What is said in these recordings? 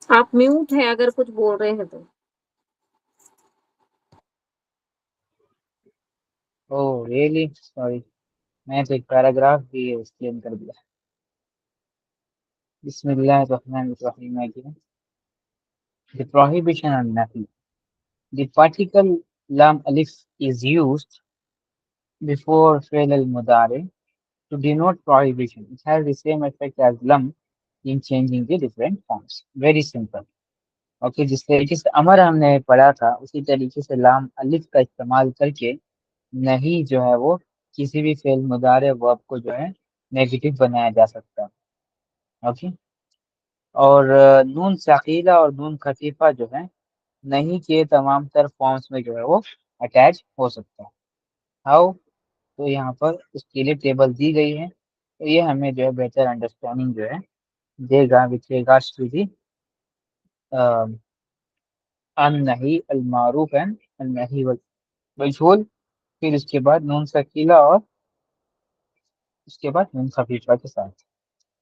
آپ میوٹ ہیں اگر کچھ بول رہے ہیں تو. اوہ ریئلی سوری، میں تو ایک پیراگراف بھی ایکسپلین کر دیا. بسم اللہ الرحمن الرحیم. The prohibition on nafi. The particle lam alif is used before fi'l al-mudari to denote prohibition. It has the same effect as lam in changing the different forms. Very simple. Okay, جس طریقے سے امر ہم نے پڑھا تھا اسی طریقے سے لام الف کا استعمال کر کے نہیں جو ہے وہ کسی بھی فعل مضارع ورب کو جو ہے نیگیٹو بنایا جا سکتا ہے. اوکے، اور نون ثقیلہ اور نون خفیفہ جو ہے نہیں کے تمام تر فارمز میں جو ہے وہ اٹیچ ہو سکتا ہے. ہاؤ؟ تو یہاں پر اس کے لیے ٹیبل دی گئی ہے، تو یہ ہمیں جو ہے بہتر انڈرسٹینڈنگ جو ہے دے گا وتھ ریگارڈس ٹو دی النہی المعروف اینڈ النہی والمجہول. پھر اس کے بعد نون ثقیلہ اور اس کے بعد نون خفیفہ کے ساتھ.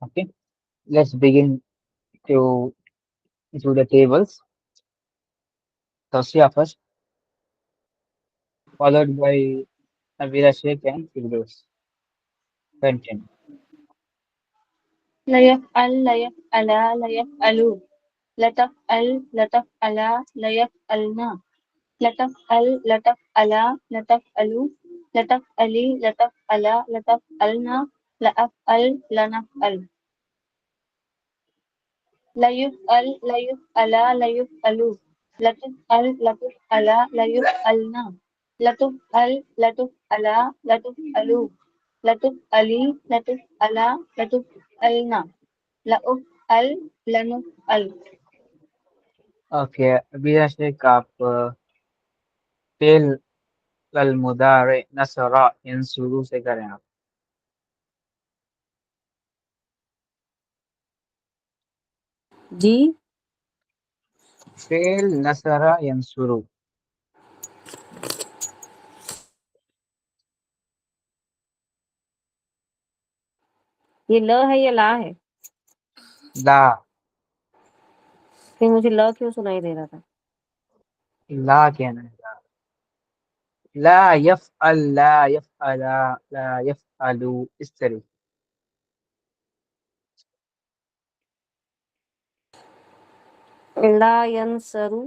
Okay, let's begin to do the tables. Tausia first, followed by Avira Sheikh and Firdaus. Continue. ليفعل ليفعلا ليفعلوا لتفعل لتفعلا ليفعلنا لتفعل لتفعلا لتفعلوا لتفعلي لتفعلا لتفعلنا لأفعل لنفعل ليفعل ليفعلا ليفعلوا لتفعل لتفعلا ليفعلنا لتفعل لتفعلا لتفعلوا لتفعلي لتفعلا لتفعلنا لأفعل لنفعل. اوکے، Avira Sheikh آپ فعل المضارع نصرہ شروع سے کریں آپ. جی فعل نصرہ ینصرو. یہ ل ہے یا لا ہے؟ لا، پھر مجھے ل کیوں سنائی دے رہا تھا؟ لا کہنا ہے. لا یفعل لا یفعلا لا یفعلو، اس طریقے. لا ینصرو،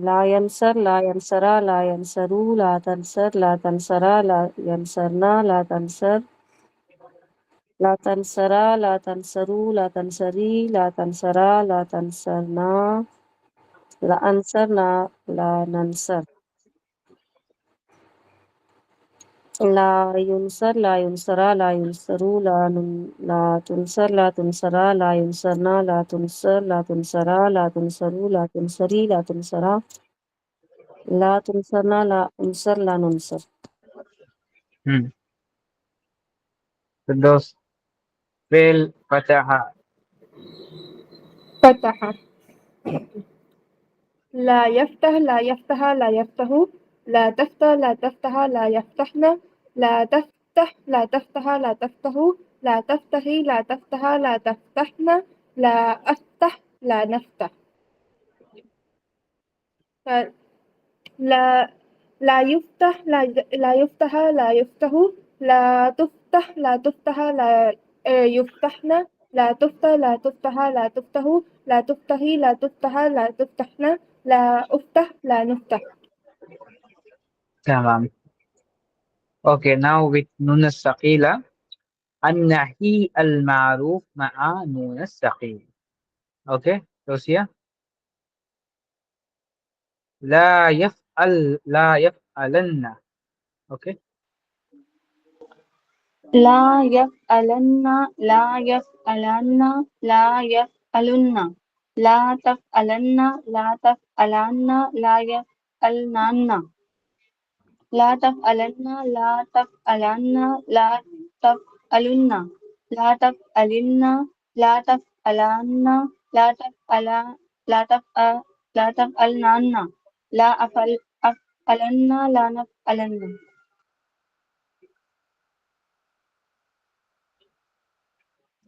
لا ینصر لا ینصرا لا ینصرو لا تنصر لا تنصرا لا ینصرنا لا تنصر لا تنصرا لا تنصرو لا تنصری لا تنصرا لا تنصرنا لا انصرنا لا ننصر لا ينصر لا ينصرا لا ينصرو لا تنصر لا تنصرا لا ينصرنا لا تنصر لا تنصرا لا تنصرو لا تنصري لا تنصرا لا تنصرنا لا انصر لا ننصر. فردوس فعل فتح. فتح لا يفتح لا يفتح لا يفتح لا تفتح لا تفتح لا يفتحنا لا تفتح لا تفتح لا تفتح لا تفتحي لا تفتح لا تفتحنا لا أفتح لا نفتح لا لا يفتح لا يفتح لا يفتح لا تفتح لا تفتح لا يفتحنا لا تفتح لا تفتح لا تفتح لا تفتحي لا تفتح لا تفتحنا لا أفتح لا نفتح. تمام. اوکے، ناؤ وتھ نون الثقیلہ النہی المعروف مع نون الثقیل. اوکے توسیہ. لا يفعل لا يفعلن. اوکے، لا يفعلن لا يفعلن لا يفعلن لا تفعلن لا تفعلن لا يفعلن لا تفعلن لا تفعلن لا تفعلن لا تفعلن لا تفعلن لا تفعل لا تفعل لا تفعلن لا أفعلن لا نفعلن.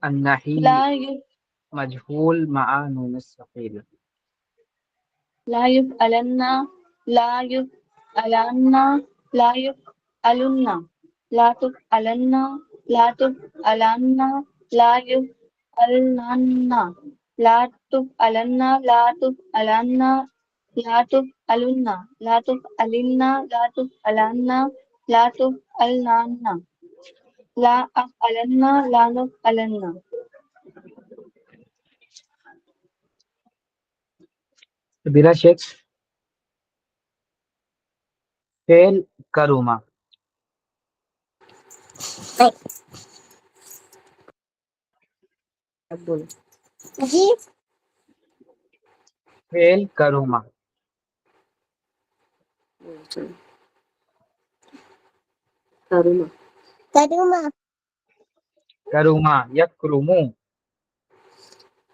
النہی. لا مجهول مع نون الثقيلة. لا يفعلن لا يفعلن لا يفعلن لا تفعلن لا تفعلن لا يفعلن لا تفعلن لا تفعلن لا تفعلن لا تفعلن لا تفعلن لا تفعلن لا أفعلن لا نفعلن. بلا شك فعل كرما. جی فعل كرما. كرما كرما كرما يكرم.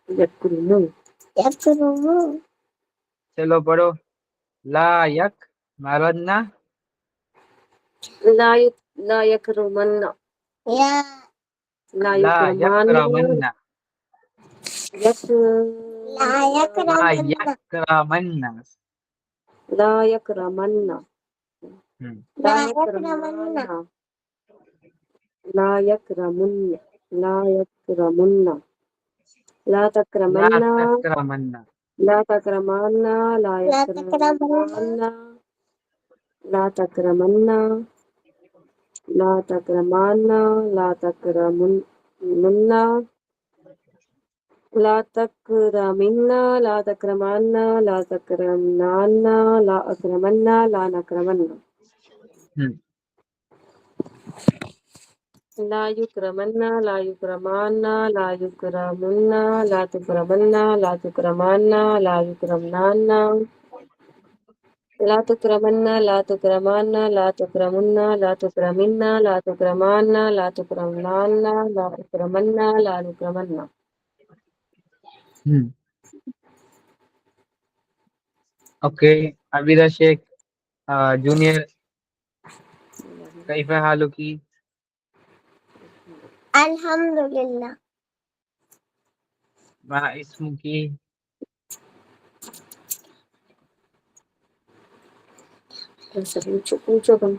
يكرمون يكرمون چلو پڑھو. لا يكمرن. لا يكرمن يا لا لا يكرمان يكرمن. يك لا لا يكرمن يكرمن. لا يكرمن ہم. لا يكرمن لا يكرمن لا يكرمن لا لا تكرمن تكرمن. لا تكرمن لا يكرمن لا تكرمن لا تكرمن لا تكرمن لا تكرمن لا تكرمن لا تكرمن لا أكرمن لا نكرمن ہم. لا يكرمن لا يكرمان لا يكرمن لا تكرمن لا تكرمان لا يكرمنان لا تكرمن لا تكرمان لا تكرمن لا تكرمن لا تكرمان لا تكرمنان لا أكرمن لا نكرمن. ہم. اوکے عبیدہ شیخ جونیئر کیف حالک؟ الحمد لله. ما اسمک؟ Mucho con.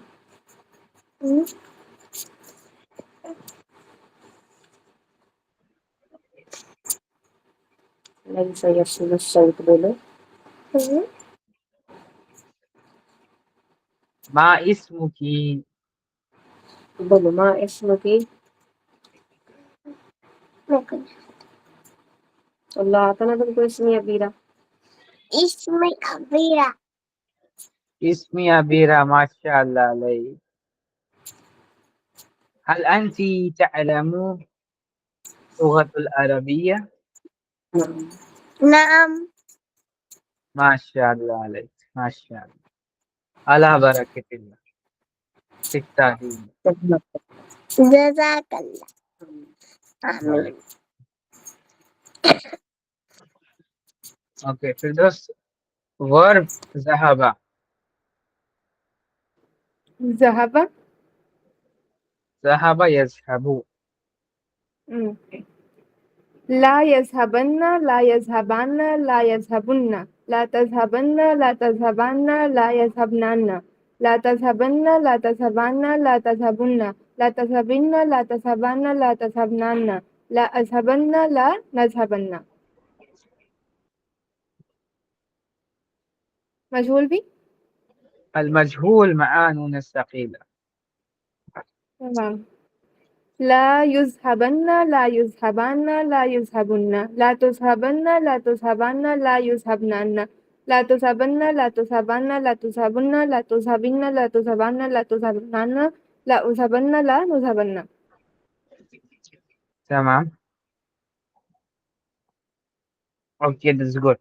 ليس يرسل الصوت بله. ما اسمک؟ بله ما اسمك؟ الله أعطانا بنكو اسمي أبيرة. اسمي أبيرة. اسمی عبیرہ ماشاء اللہ علیہ. هل انت تعلم لغة العربية؟ نعم. نعم. ما شاء الله عليك ما شاء الله. على بركة الله في التعليم. جزاك الله. آمين. اوکے فردوس ورب ذهب. ذهب. ذهب يذهب. لا يذهبن لا يذهبن لا يذهبن لا تذهبن لا تذهبن لا يذهبنن لا تذهبن لا تذهبن لا تذهبن لا تذهبن لا تذهبن لا تذهبنن لا أذهبن لا نذهبن. مجهول بھی المجهول مع نون الثقيلة. تمام. لا يذهبن لا يذهبن لا يذهبن لا تذهبن لا تذهبن لا يذهبنن لا تذهبن لا تذهبن لا تذهبن لا تذهبن لا تذهبن لا تذهبنن لا أذهبن لا نذهبن. تمام. Okay that's good.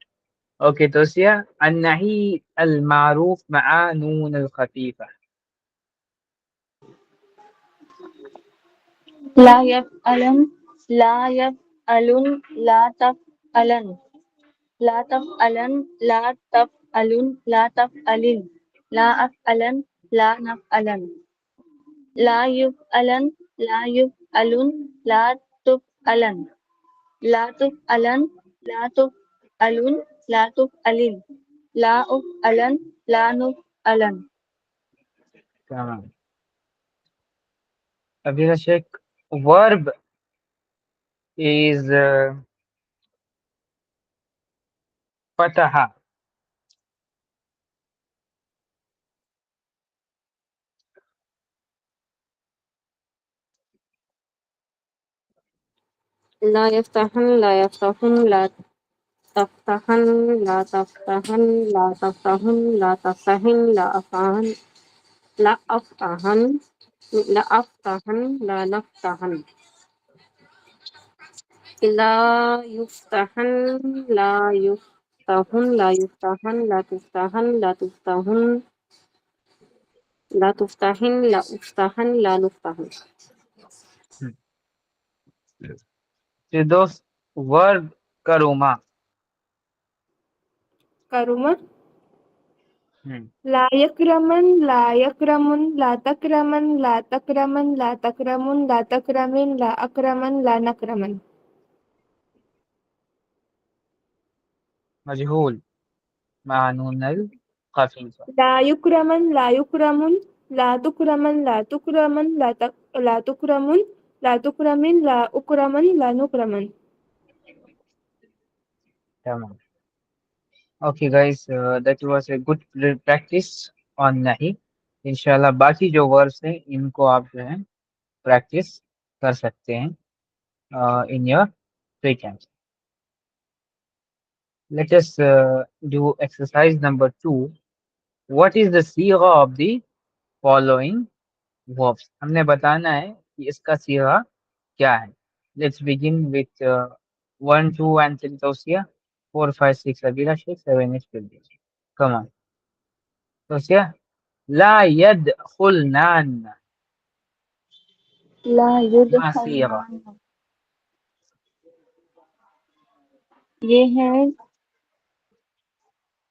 اوكي توسيا النهي المعروف مع نون الخفيفة. لا يفعلن لا يفعلن لا تفعلن لا تفعلن لا تفعلن لا تفعلن لا أفعلن لا نفعلن لا يفعلن لا يفعلن لا تفعلن لا تفعلن لا تفعلن لا تفعلن لا أفعلن لا نفعلن. تمام. Abdullah Sheikh, verb is fataha. لا يفتحن لا يفتحن لا تفتحن لا تفتحن لا تفتحن لا تفتحن لا أفتحن لا أفتحن لا أفتحن لا نفتحن لا يفتحن لا يفتحن لا يفتحن لا تفتحن لا تفتحن لا تفتحن لا أفتحن لا نفتحن. پھر دوست verb کرما. كرمة ہم. لا يكرمن لا يكرمن لا تكرمن لا تكرمن لا تكرمن لا تكرمن لا أكرمن لا نكرمن. مجهول مع نون الخفيفة. لا يكرمن لا يكرمن لا تكرمن لا تكرمن لا تكرمن لا تكرمن لا أكرمن لا نكرمن. تمام. Okay guys, that was a good practice on nahi. انشاءاللہ باقی جو ورڈس ہیں ان کو آپ جو ہے پریکٹس کر سکتے ہیں in your free time. Let us do exercise number 2. What is the صیغہ of the following verbs? ہم نے بتانا ہے کہ اس کا صیغہ کیا ہے. Let's begin with 1, 2 and 3 توسیہ, 4, 5, 6 Abira Sheikh, 7, 8 Firdaus. Come on. توسیہ لا يدخلنان لا ما صیغہ. يدخلن یہ ہے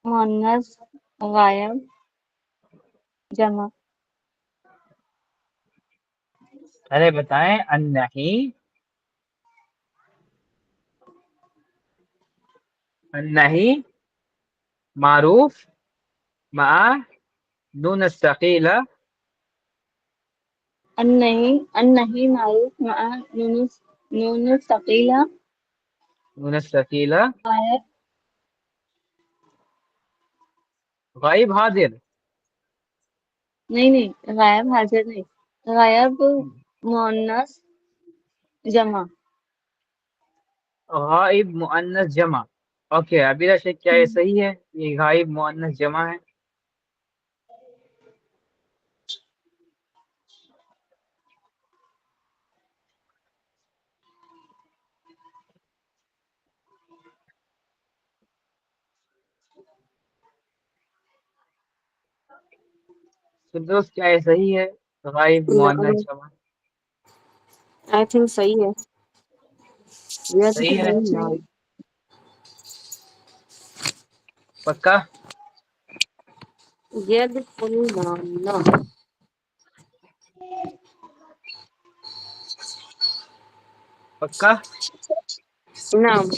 مؤنث غائب جمع. ارے بتائیں النہی معروف مع نون الثقیلہ النہی معروف مع نون ثقیلہ نون الثقیلہ غائب غائب حاضر. نہیں غائب حاضر نہیں غائب مؤنث جمع. غائب مؤنث جمع. اوکے عبیرہ شیخ, کیا یہ صحیح ہے؟ یہ غائب مؤنث جمع ہے. فردوس, کیا یہ صحیح ہے غائب مؤنث جمع؟ I think صحیح ہے. صحیح ہے. يدخلن پکا يدخلن پکا نعم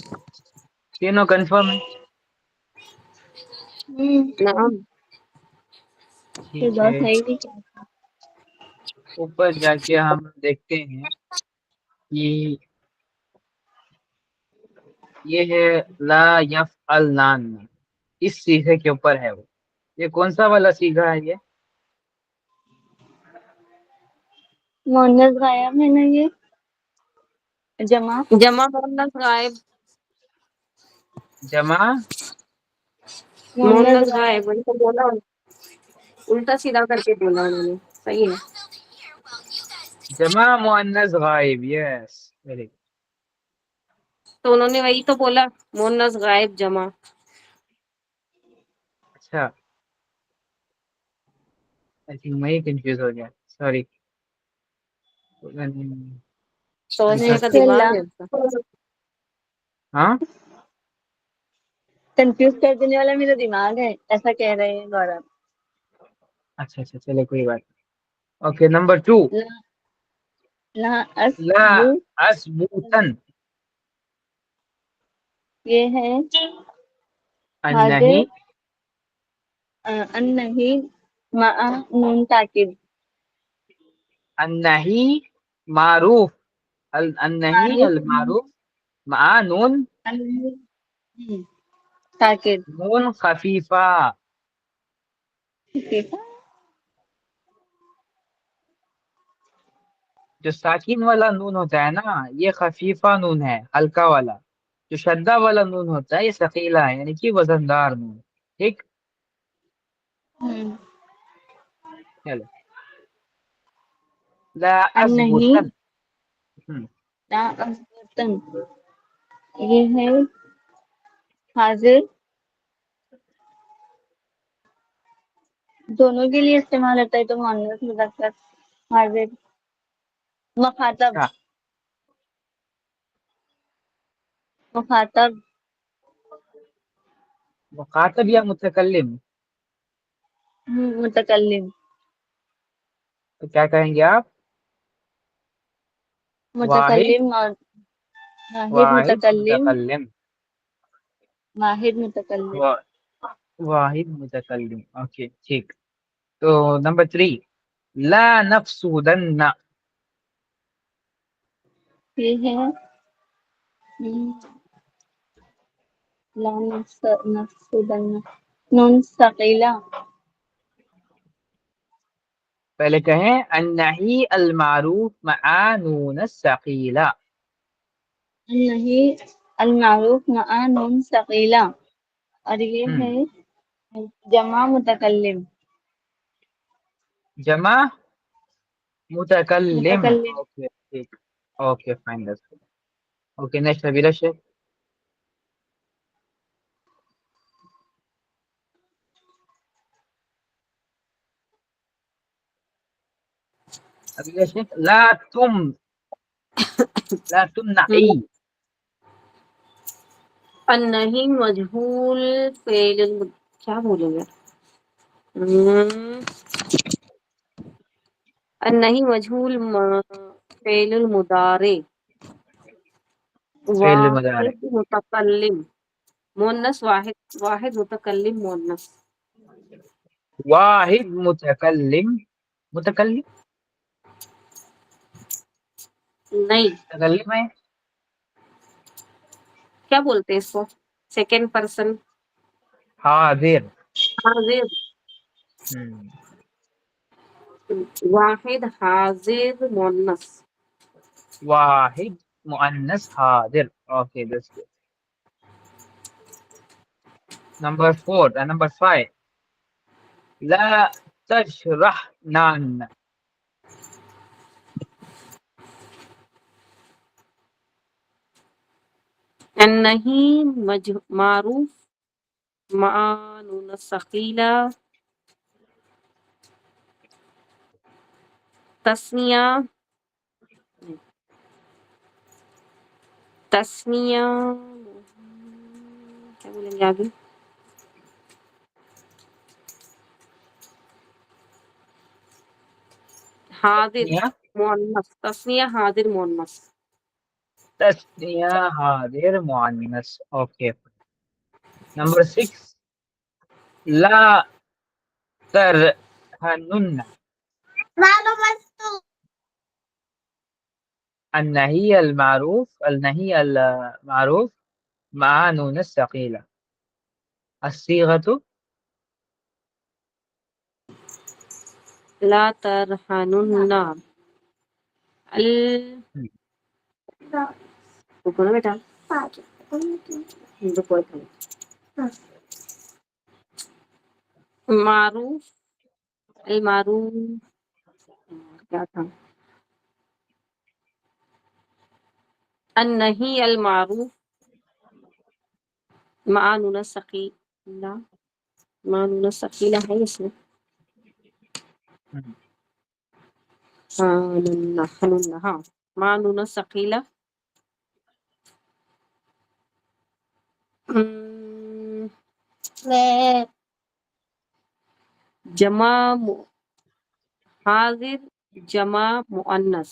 تینوں کنفرم ہے. نعم. یہ ٹھیک بات ہے, صحیح نہیں کہتا. اوپر جا کے ہم دیکھتے ہیں کہ یہ ہے لا یفعلن, اس صیغے کے اوپر ہے وہ. یہ کون سا والا صیغہ ہے؟ یہ مؤنث غائب ہے نا یہ جمع. جمع مؤنث غائب جمع مؤنث مؤنث غائب غائب. ان کو بولا, الٹا سیدھا کر کے بولا انہوں نے. صحیح ہے. جمع مؤنث غائب. یس, ویری گڈ. تو انہوں نے وہی تو بولا, مؤنث غائب جمع. اچھا, آئی تھنک میں ہی کنفیوز ہو گیا, سوری. سوچنے کا سے دماغ لا ہے اس کا. ہاں کنفیوز کر دینے والا میرا دماغ ہے ایسا کہہ رہے ہیں گورو. اچھا چلے کوئی بات. Okay, number 2. لا لا لا اسبو اسبوتن یہ ہے النہی حاضر النہی مع نون تاکید النہی معروف النہی معروف المعروف مع نون تاکید نون خفیفہ. ٹھیک ہے جو ساکن والا نون ہوتا ہے نا یہ خفیفہ نون ہے ہلکا والا. جو شدہ والا نون ہوتا ہے یہ ثقیلہ ہے یعنی کہ وزندار نون. ٹھیک. چلو لا النہی اثبتن. لا اثبتن یہ ہے حاضر دونوں کے لیے استعمال ہوتا ہے تو مؤنث مذکر حاضر مخاطب اچھا مخاطب مخاطب یا متکلم متکلم تو کیا کہیں گے آپ؟ واحد متکلم اور واحد واحد متکلم متکلم واحد متکلم وا- واحد متکلم. اوکے ٹھیک. تو نمبر 3 لا نفسودن. یہ ہے لا نفسدن نون ثقیلہ پہلے کہیں النہی المعروف مع نون الثقیلہ. النہی المعروف مع نون ثقیلہ اور یہ ہے جمع متکلم جمع متکلم. متکلم اوکے ٹھیک. Okay fine. Okay next Nabeela Shaikh. Nabeela شیخ لا تمنعی. النہی مجہول فعل کیا بولیں گے النہی مجہول فعل المضارع فعل مضارع واحد متکلم مؤنث واحد متکلم مؤنث واحد متکلم. متکلم نہیں متکلم ہے. کیا بولتے ہیں اس کو سیکنڈ پرسن حاضر. حاضر واحد حاضر مؤنث واحد مؤنث حاضر. Okay that's good. Number 4 and number 5 لا تشرحنان. النہی معروف مع نون الثقیلہ تثنیہ کیا بولیں گے آگے حاضر مؤنث تثنیہ حاضر مؤنث تثنیہ حاضر مؤنث. اوکے. نمبر 6 لا ترهنن. النهي المعروف مع نون الثقيلة. الصيغة لا ترحنن رکو نا بیٹا رکو ایک منٹ. معروف المعروف کیا تھا النہی المعروف مع نون الثقیلہ مع نون الثقیلہ ہے اس میں ہاں مع نون الثقیلہ جمع حاضر جمع مؤنث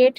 8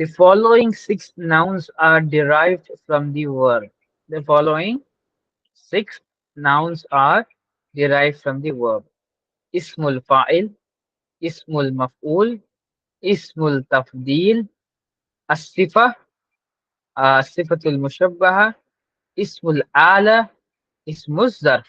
The following 6 nouns are derived from the verb. The following 6 nouns are derived from the verb. Ismul fa'il, ismul maf'ul, ismul tafdil, as-sifa, sifatul mushabbaha, ismul ala, ismul zarf.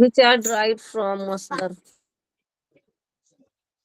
Which are derived from masdar.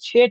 6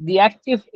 The active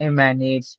emanates.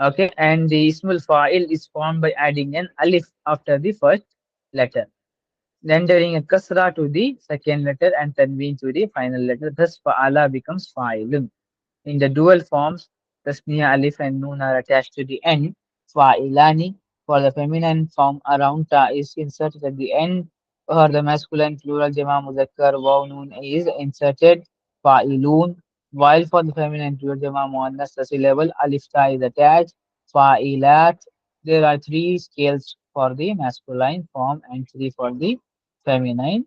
okay, and the ismul file is formed by adding an alif after the first letter, rendering a kasra to the second letter and tanween to the final letter. Thus fa'ala becomes fa'ilun. In the dual forms, tasniya, alif and noon are attached to the end. Fa'ilani. For the feminine form, a round ta is inserted at the end. For the masculine plural jama muzakkar, waw noon is inserted. Fa'ilun. While for the feminine plural jama muannas, the syllable alif ta is attached. Fa'ilat. There are three scales for the masculine form and three for the feminine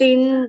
3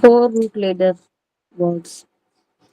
4 root letter words.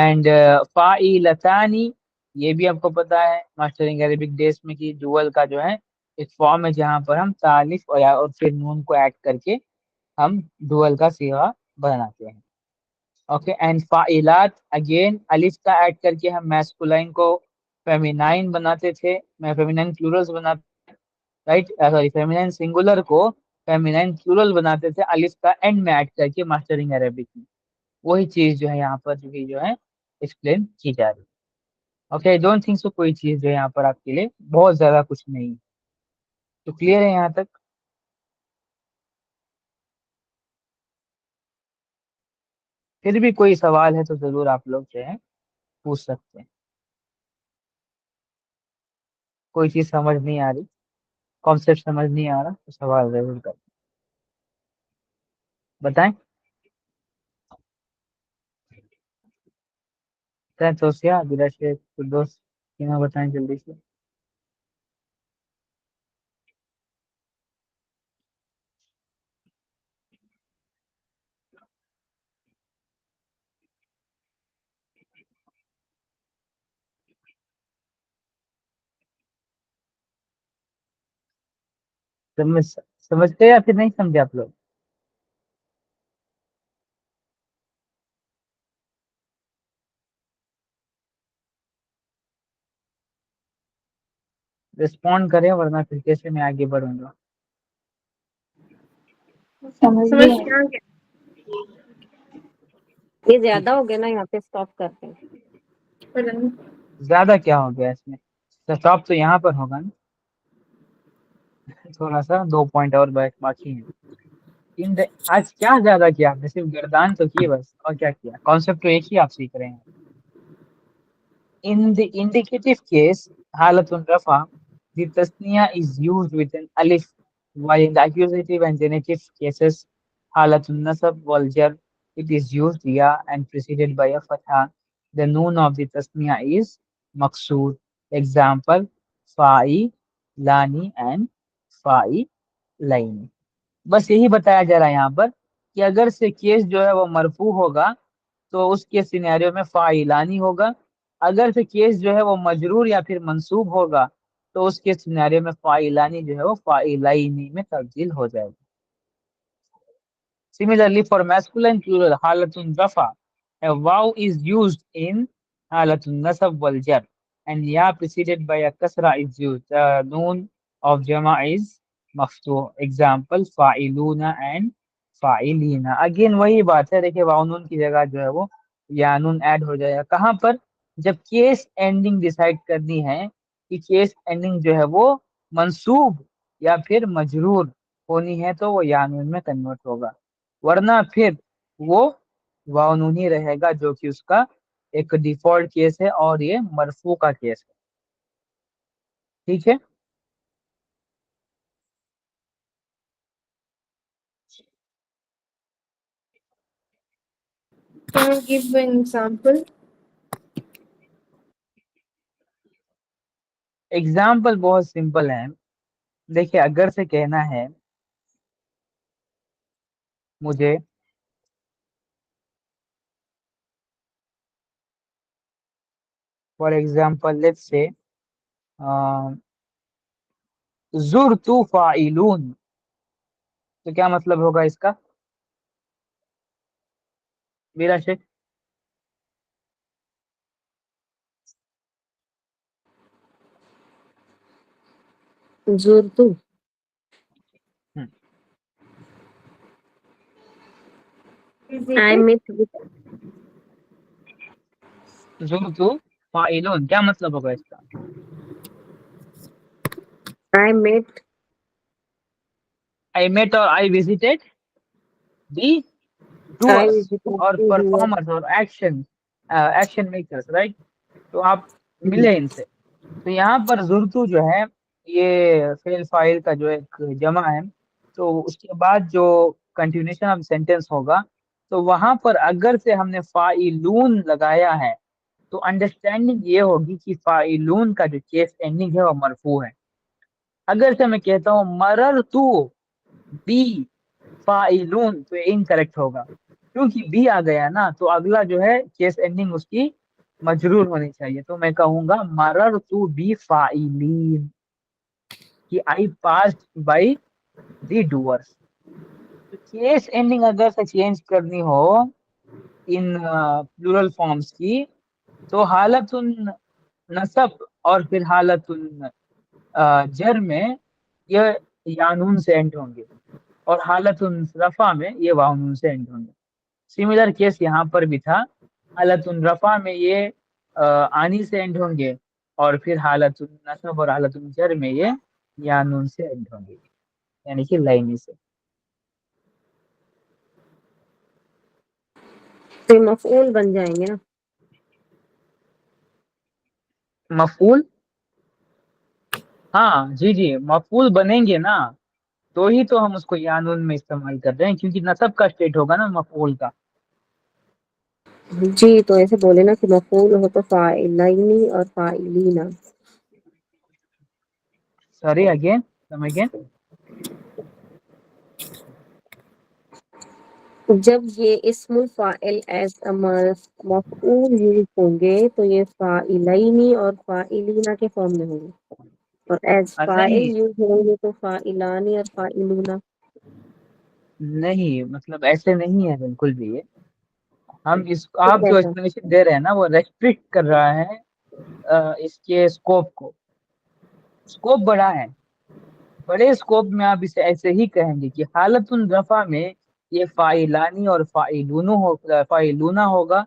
And فاعلتانی یہ بھی آپ کو پتا ہے mastering Arabic days میں کہ dual کا جو ہے ایک فارم ہے جہاں پر ہم تالف اور پھر نون کو ایڈ کر کے ہم ڈوئل کا صیغہ بناتے ہیں. اوکے اینڈ فاعلات اگین الف کا ایڈ کر کے ہم میسکولائن کو فیمینائن بناتے تھے, فیمینائن پلورلز بناتے, رائٹ سوری فیمینائن سنگولر کو فیمینائن پلورل بناتے تھے الف کا اینڈ میں ایڈ کر کے ماسٹرنگ عربک میں. وہی چیز جو ہے یہاں پر جو ہے ایکسپلین کی جا رہی ہے. Okay I don't think so کوئی چیز جو ہے یہاں پر آپ کے لیے بہت زیادہ کچھ نہیں, تو کلیئر ہے یہاں تک. پھر بھی کوئی سوال ہے تو ضرور آپ لوگ جو ہے پوچھ سکتے ہیں. کوئی چیز سمجھ نہیں آ رہی, کانسیپٹ سمجھ نہیں آ رہا تو سوال ضرور کر بتائیں. توسیہ بلا شیخ دوست کیوں بتائیں جلدی سے. سمجھتے یا پھر نہیں سمجھے آپ لوگ؟ رسپونڈ کریں ورنہ پھر کیسے میں آگے بڑھوں گا. سمجھ سمجھ گئے. میں آ گیا. یہ زیادہ ہو گیا نا, یہاں پہ اسٹاپ کرتے ہیں. پتہ نہیں. زیادہ کیا ہو گیا اس میں, اسٹاپ تو یہاں پر ہوگا نا, تھوڑا سا 2 پوائنٹ اور باقی ہیں. آج کیا زیادہ کیا آپ نے, صرف گردان تو کی بس, اور کیا کیا, کانسیپٹ تو ایک ہی آپ سیکھ رہے ہیں. In the indicative case, حالت الرفع, the tasniya is used with an alif, while in the accusative and genitive cases, حالت النصب والجر, it is used ya and preceded by a fatha. The noon of the tasniya is maqsoor. Example, fa'i, lani and fa'i, laini. بس یہی بتایا جا رہا ہے یہاں پر کہ اگر سے کیس جو ہے وہ مرفوع ہوگا تو اس کے سینیریو میں فاعلانی ہوگا, اگر سے کیس جو ہے وہ مجرور یا پھر منصوب ہوگا تو اس کے سینیریو میں فاعلانی جو ہے وہ فاعلینی میں تبدیل ہو جائے گا. Similarly for masculine plural حالت رفع, a waw is used in حالت النصب والجر and ya preceded by a kasra is used. The noon of jama is مفتوح. Example فاعلون and فاعلین. اگین وہی بات ہے, دیکھیں واو نون کی جگہ جو ہے وہ یا نون ایڈ ہو جائے گا. کہاں پر؟ جب کیس اینڈنگ ڈیسائیڈ کرنی ہے کہ کیس اینڈنگ جو ہے وہ منصوب یا پھر مجرور ہونی ہے تو وہ یا نون میں کنورٹ ہوگا, ورنہ پھر وہ واو نون ہی رہے گا جو کہ اس کا ایک ڈیفالٹ کیس ہے اور یہ مرفوع کا کیس ہے. ٹھیک ہے, Can you give an example? Example بہت سمپل ہے. دیکھیں اگر سے کہنا ہے مجھے فار ایگزامپل لیٹس سے زرت فاعلون, تو کیا مطلب ہوگا اس کا میرا شیخ؟ زورتو, I met with, زرت فاعلون کیا مطلب ہوگا اس کا؟ I met, I met اور I visited the I doers visited اور the doer. performers اور ایکشن میکرز, رائٹ. تو آپ ملے ان سے. تو یہاں پر زرتو جو ہے یہ فعل فاعل کا جو ایک جمع ہے, تو اس کے بعد جو کنٹینیوشن آف سینٹینس ہوگا تو وہاں پر اگر سے ہم نے فاعلون لگایا ہے تو انڈرسٹینڈنگ یہ ہوگی کہ فاعلون کا جو کیس اینڈنگ ہے وہ مرفوع ہے. اگر سے میں کہتا ہوں مررتو بی فاعلون تو یہ انکریکٹ ہوگا. کیونکہ بی آ گیا نا تو اگلا جو ہے کیس اینڈنگ اس کی مجرور ہونی چاہیے. تو میں کہوں گا مررت بفاعلین کہ I passed by the doers. تو کیس اینڈنگ اگر سے چینج کرنی ہو ان پلورل فارمز کی تو حالت نصب اور پھر حالت جر میں یہ یانون سے اینڈ ہوں گے اور حالت رفع میں یہ واؤنون سے اینڈ ہوں گے. سملر کیس یہاں پر بھی تھا. حالت رفع میں یہ آنی سے اینڈ ہوں گے اور پھر حالت نصب اور حالت جر میں یہ یانون سے اینڈ ہوں گے یعنی کہ لائنی سے. تو مفعول بن جائیں گے نا. مفعول ہاں جی مفعول بنیں گے نا تو ہی تو ہم اس کو یانون میں استعمال کر رہے ہیں کیونکہ نصب کا اسٹیٹ ہوگا نا مفعول کا. جی تو ایسے بولے نا کہ مفعول ہو تو فاعلین اور فاعلین. Sorry again come again. جب یہ اسم الفاعل ایز مفعول یوز ہوں گے تو یہ فاعلین اور فاعلین کے فارم میں ہوں گے اور ایز فاعل نہیں یوز ہوں گے تو فاعلان اور فاعلون. نہیں مطلب ایسے نہیں ہے بالکل بھی. یہ ہم تو آپ جو کیسا؟ ایکسپلینیشن دے رہے ہیں نا وہ ریسٹرکٹ کر رہا ہے اس کے اسکوپ کو. اسکوپ بڑا ہے. بڑے اسکوپ میں آپ اسے ایسے ہی کہیں گے کہ حالت الرفع میں یہ فاعلانی اور فاعلون ہوگا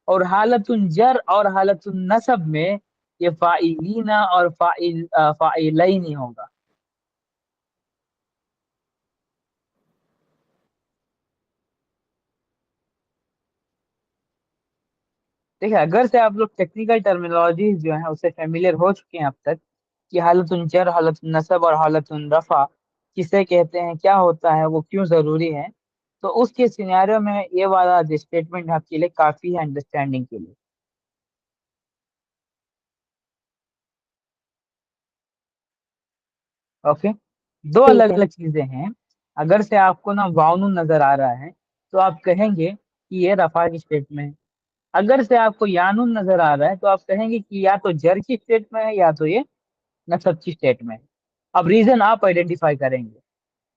اور حالت الجر اور حالت النصب میں یہ فاعلین اور فاعلین ہوگا. دیکھیں اگر سے آپ لوگ ٹیکنیکل ٹرمینالوجیز جو ہیں اسے فیملیئر ہو چکے ہیں اب تک کہ حالت الجر حالت النصب اور حالت الرفع کسے کہتے ہیں کیا ہوتا ہے وہ کیوں ضروری ہے تو اس کے سینیریو میں یہ والا اسٹیٹمنٹ آپ کے لیے کافی ہے انڈرسٹینڈنگ کے لیے. اوکے دو ٹھیک الگ ہے. الگ چیزیں ہیں. اگر سے آپ کو نا واؤن نظر آ رہا ہے تو آپ کہیں گے کہ یہ رفع کی اسٹیٹ میں ہے. اگر سے آپ کو یانون نظر آ رہا ہے تو آپ کہیں گے کہ یا تو جر کی اسٹیٹ میں ہے یا تو یہ نصب کی اسٹیٹ میں ہے. اب ریزن آپ آئیڈینٹیفائی کریں گے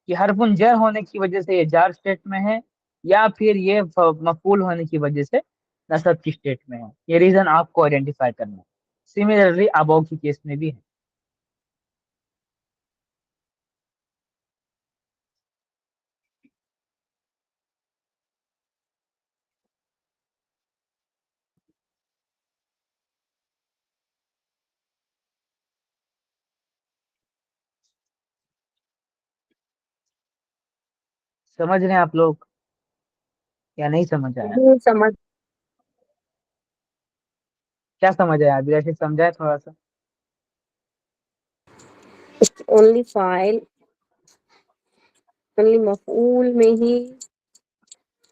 کہ حرف جر ہونے کی وجہ سے یہ جار اسٹیٹ میں ہے یا پھر یہ مفعول ہونے کی وجہ سے نصب کی اسٹیٹ میں ہے. یہ ریزن آپ کو آئیڈینٹیفائی کرنا ہے. سملرلی ابو کی کیس میں بھی ہے. سمجھ رہے ہیں آپ لوگ یا نہیں سمجھ آیا؟ سمجھ. کیا سمجھ آیا ابھی ایسے سمجھائے تھوڑا سا. اونلی فاعل اونلی مفعول میں ہی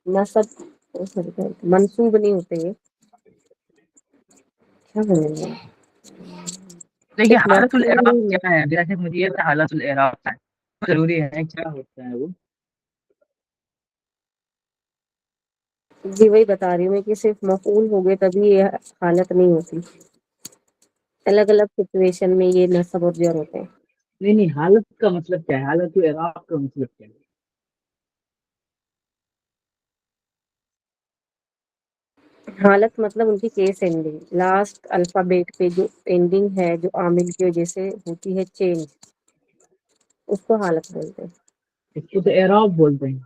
نصب منصوب نہیں ہوتے. یہ کیا بولیں گے دیکھیے صرف حالت الاعراب مفعول. کیا ہے جیسے مجھے یہ حالت الاعراب ہے ضروری ہے کیا ہوتا ہے وہ. جی وہی بتا رہی ہوں میں کہ صرف مفعول ہو گئے تبھی یہ حالت نہیں ہوتی. الگ الگ سچویشن میں یہ نصب اور جر ہوتے ہیں. نہیں حالت کا مطلب کیا ہے حالت الاعراب کا مطلب کیا ہے. حالت مطلب ان کی کیس اینڈنگ لاسٹ الفابیٹ پہ جو اینڈنگ ہے جو عامل کی وجہ سے ہوتی ہے چینج اس کو حالت بولتے ہیں. اس کو تو اعراب بولتے ہیں.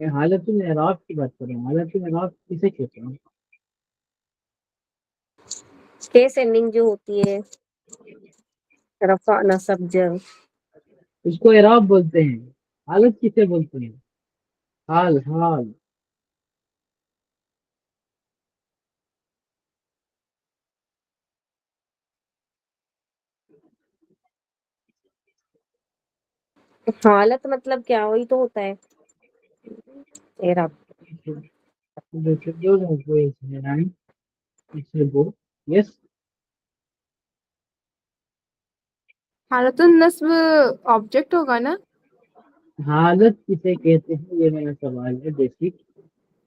میں حالت الاعراب کی بات کر رہا ہوں. حالت الاعراب کسے کہتے ہیں؟ کیس اینڈنگ جو ہوتی ہے رفع نصب جر. اس کو اعراب بولتے ہیں. حالت کسے بولتے ہیں؟ حال حال. حالت مطلب کیا وہی تو ہوتا ہے اعراب. یس حالت النصب آبجیکٹ ہوگا نا. حالت کسے کہتے ہیں یہ میرا سوال ہے بیسک.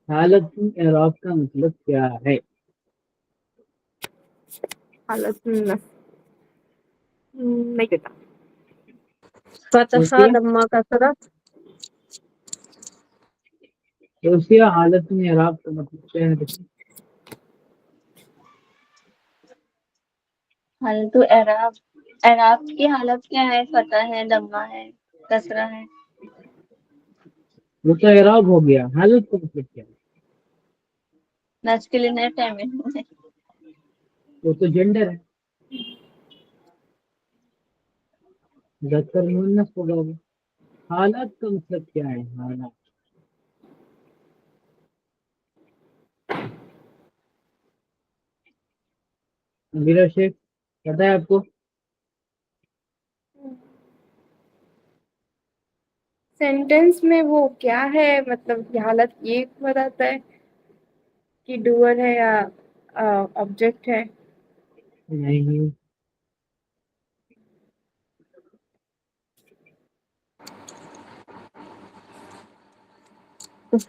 حالت اعراب کا مطلب کیا ہے؟ حالت النفس نہیں پتا. فتحہ توسیہ دمہ کسرہ. توسیہ حالت اعراب کا مطلب کیا ہے؟ حالت اعراب، اعراب کی حالت کیا ہے؟ فتح ہے، دمہ ہے، کسرہ ہے. وہ تو اعراب ہو گیا، حالت کا مطلب کیا ہے؟ میسکولین ہے، فیمینین ہے. وہ تو جینڈر ہے، ذکر مؤنث ہوگا وہ. حالت کا مطلب کیا ہے؟ حالات. میرا شیخ پتا ہے آپ کو؟ سینٹینس میں وہ کیا ہے، مطلب حالت یہ بتاتا ہے کہ ڈوئر ہے یا آبجیکٹ ہے. نہیں،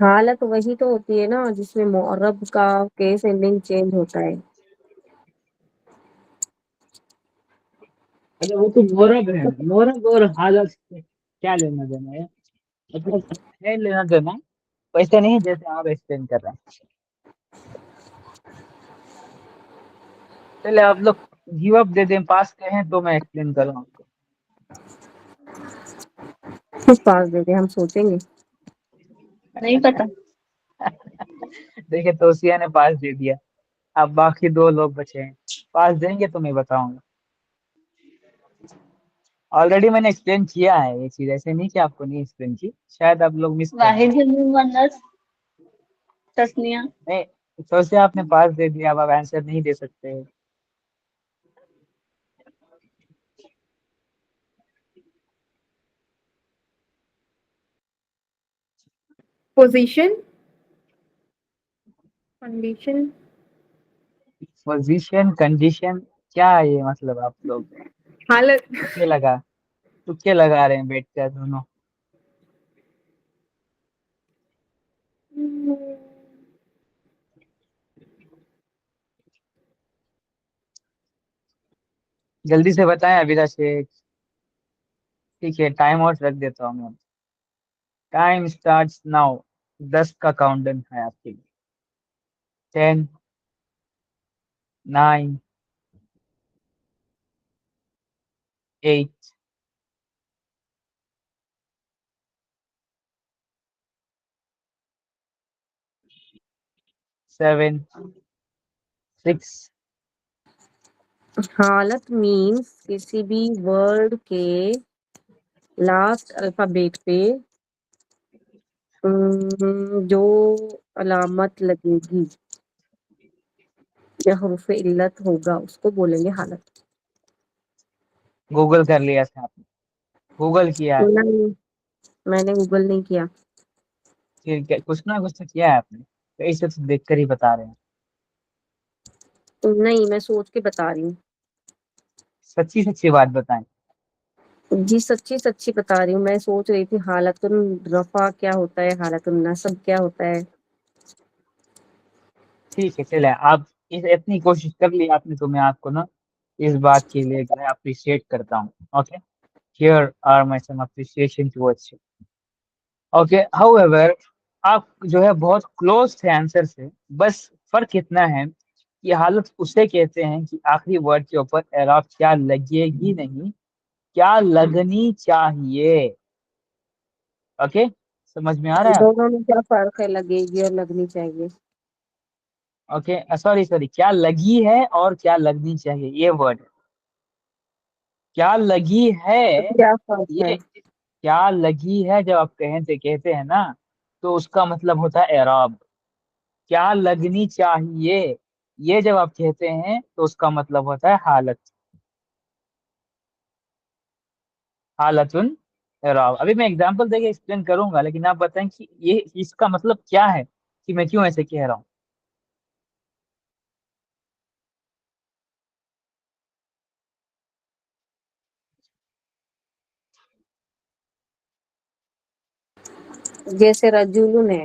حالت وہی تو ہوتی ہے نا جس میں معرب کا کیس اینڈنگ چینج ہوتا ہے. اچھا وہ تو مورب ہے. مورب اور حالت سے کیا لینا دینا ہے؟ مطلب ہے لینا دینا، ویسے نہیں جیسے آپ ایکسپلین کر رہے ہیں. چلے آپ لوگ گیو اپ دے دیں، پاس کہیں تو میں ایکسپلین کروں آپ کو. پاس دے دیں، ہم سوچیں گے. نہیں پتا. دیکھیں توسیہ نے پاس دے دیا، اب باقی دو لوگ بچے ہیں، پاس دیں گے تو میں بتاؤں گا. آلریڈی میں نے ایکسپلین کیا ہے یہ چیز، ایسے نہیں کہ آپ کو نہیں ایکسپلین کی، شاید آپ لوگ مس کر رہے ہیں. واحد مؤنث تسنیہ. نہیں، توسیہ آپ نے پاس دے دیا، اب آپ آنسر نہیں دے سکتے. Position, condition. پوزیشن، کنڈیشن، کیا ہے یہ مطلب؟ آپ لوگ حالت. تکے لگا رہے ہیں بیٹھ کر دونوں. جلدی سے بتائیں ابیرا شیخ. ٹھیک ہے، ٹائم آؤٹ رکھ دیتا ہوں میں. Time starts now. 10 کا کاؤنٹ ڈن ہے آپ کے لیے. 10، 9، 8، 7، 6. حالت مینس کسی بھی ورڈ کے لاسٹ الفابیٹ پہ جو علامت لگے گی یا حروف علت ہوگا اس کو بولیں گے حالت. گوگل کر لیا تھا آپ نے؟ گوگل کیا ہے؟ نہیں، میں نے گوگل نہیں کیا. پھر کچھ نہ کچھ تو کیا ہے آپ نے، کہیں سے تو دیکھ کر ہی بتا رہے ہیں. نہیں، میں سوچ کے بتا رہی ہوں. سچی سچی بات بتائیں. جی سچی سچی بتا رہی ہوں. میں سوچ رہی تھی حالت الرفع کیا ہوتا ہے، حالت النصب کیا ہوتا ہے. ٹھیک ہے، چلے آپ اتنی کوشش کر لی آپ نے تو میں آپ کو نا اس بات کے لیے جو ہے اپریشیٹ کرتا ہوں. Okay, here are my some appreciation towards you. Okay, however آپ جو ہے بہت کلوز تھے آنسر سے. بس فرق اتنا ہے کہ حالت اسے کہتے ہیں کہ آخری ورڈ کے اوپر اعراب کیا لگے گی نہیں، کیا لگنی چاہیے. اوکے، سمجھ میں آ رہا ہے آپ کو؟ دونوں میں کیا فرق ہے، لگے گی اور لگنی چاہیے؟ اوکے، سوری، کیا لگی ہے اور کیا لگنی چاہیے، یہ ورڈ. کیا لگی ہے، تو کیا فرق ہے؟ یہ کیا لگی ہے جب آپ کہتے ہیں نا تو اس کا مطلب ہوتا ہے اعراب. کیا لگنی چاہیے یہ جب آپ کہتے ہیں تو اس کا مطلب ہوتا ہے حالت. حالت اعراب. ابھی میں اگزامپل دے کے ایکسپلین کروں گا، لیکن آپ بتائیں کہ یہ اس کا مطلب کیا ہے، کہ میں کیوں ایسے کہہ رہا ہوں. جیسے رجولن ہے.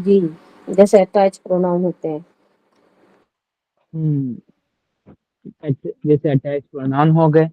جی جیسے اٹیچ پروناؤن ہوتے ہیں. جیسے اٹیچ پروناؤن ہو گئے.